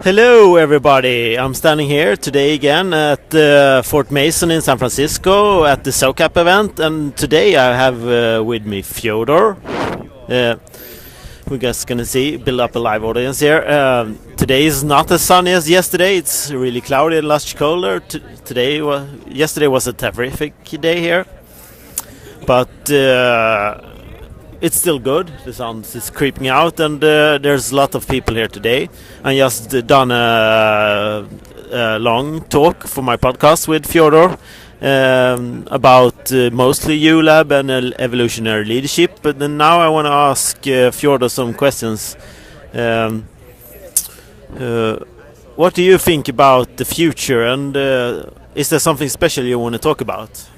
Hello everybody, I'm standing here today again at Fort Mason in San Francisco at the SoCap event, and today I have with me Fyodor. We're just gonna build up a live audience here. Today is not as sunny as yesterday, it's really cloudy and much colder. Yesterday was a terrific day here, but it's still good. The sun is creeping out, and there's a lot of people here today. I just done a long talk for my podcast with Fyodor about mostly ULab and evolutionary leadership. But then now I want to ask Fyodor some questions. What do you think about the future, and is there something special you want to talk about?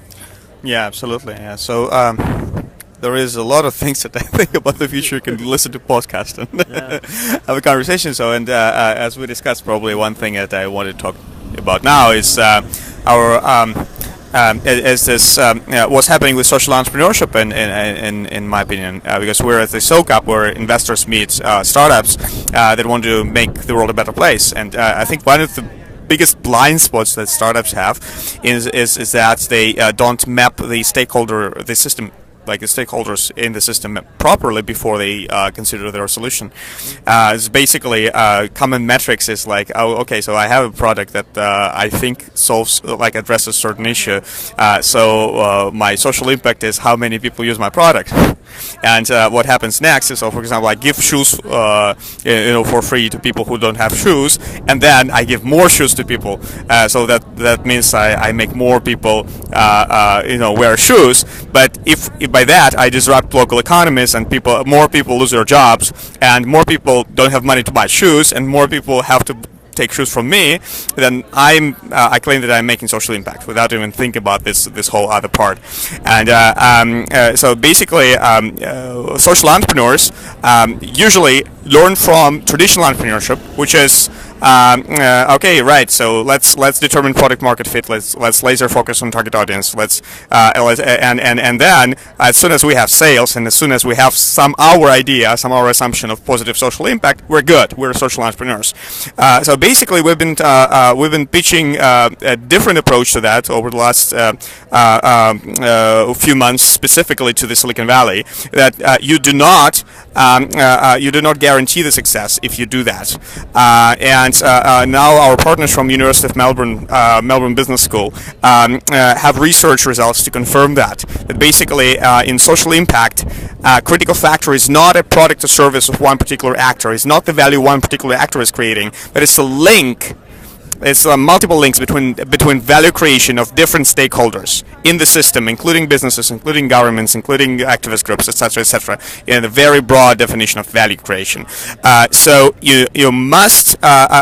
Yeah, absolutely. Yeah. So there is a lot of things that I think about the future. You can listen to podcast and have a conversation. So, and as we discussed, probably one thing that I want to talk about now is what's happening with social entrepreneurship, in my opinion, because we're at the SoCap where investors meet startups that want to make the world a better place. And I think one of the biggest blind spots that startups have is that they don't map the stakeholders in the system properly before they consider their solution. It's basically common metrics is like, oh, okay, so I have a product that I think addresses a certain issue. So my social impact is how many people use my product. And what happens next is, so for example, I give shoes, for free to people who don't have shoes, and then I give more shoes to people. So that means I make more people, wear shoes. But if by that I disrupt local economies, and more people lose their jobs, and more people don't have money to buy shoes, and more people have to take shoes from me, then I claim that I'm making social impact without even thinking about this whole other part. And so basically, social entrepreneurs usually learn from traditional entrepreneurship, which is okay, right. So let's determine product market fit. Let's laser focus on target audience. And then as soon as we have sales, and as soon as we have our assumption of positive social impact, we're good. We're social entrepreneurs. So basically, we've been pitching a different approach to that over the last few months, specifically to the Silicon Valley. That you do not guarantee the success if you do that. And now our partners from University of Melbourne Business School have research results to confirm that basically in social impact, critical factor is not a product or service of one particular actor. It's not the value one particular actor is creating, but it's a link. It's multiple links between value creation of different stakeholders in the system, including businesses, including governments, including activist groups, etc., in a very broad definition of value creation. So you must.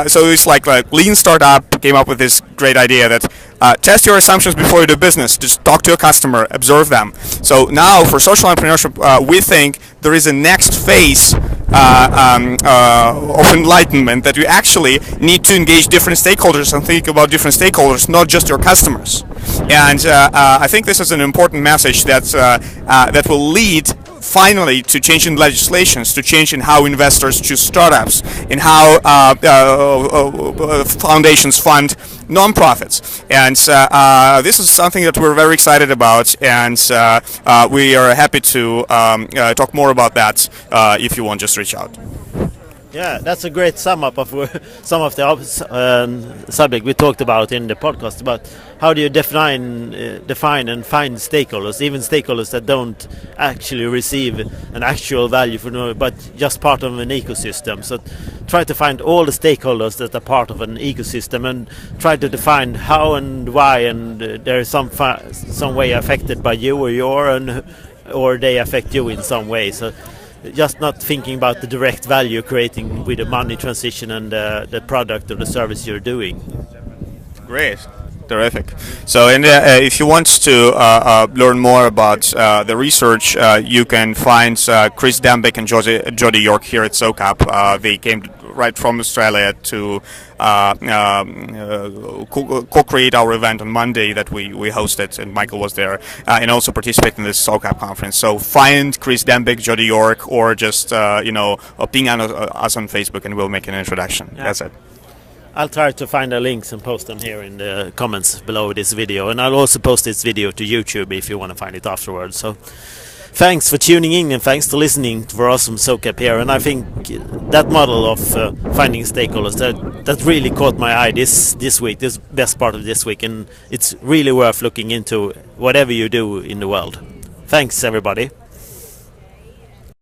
So it's like Lean Startup came up with this great idea that test your assumptions before you do business. Just talk to your customer, observe them. So now for social entrepreneurship, we think there is a next phase of enlightenment, that you actually need to engage different stakeholders and think about different stakeholders, not just your customers. And I think this is an important message that will lead finally to change in legislations, to change in how investors choose startups, in how foundations fund non-profits. And this is something that we're very excited about, and we are happy to talk more about that. If you want, just reach out. Yeah, that's a great sum up of some of the subject we talked about in the podcast, about how do you define and find stakeholders, even stakeholders that don't actually receive an actual value but just part of an ecosystem. So try to find all the stakeholders that are part of an ecosystem and try to define how and why, and there is some way affected by you or they affect you in some way. So just not thinking about the direct value creating with the money transition and the product or the service you're doing. Great. Terrific. So, if you want to learn more about the research, you can find Chris Dambick and Jody York here at SoCap. They came right from Australia to co-create our event on Monday that we hosted, and Michael was there, and also participate in this SoCap conference. So find Chris Dambick, Jody York, or just ping us on Facebook, and we'll make an introduction. Yeah. That's it. I'll try to find the links and post them here in the comments below this video, and I'll also post this video to YouTube if you want to find it afterwards. So thanks for tuning in, and thanks for listening for awesome SoCap here. And I think that model of finding stakeholders that really caught my eye this week, this best part of this week, and it's really worth looking into whatever you do in the world. Thanks everybody.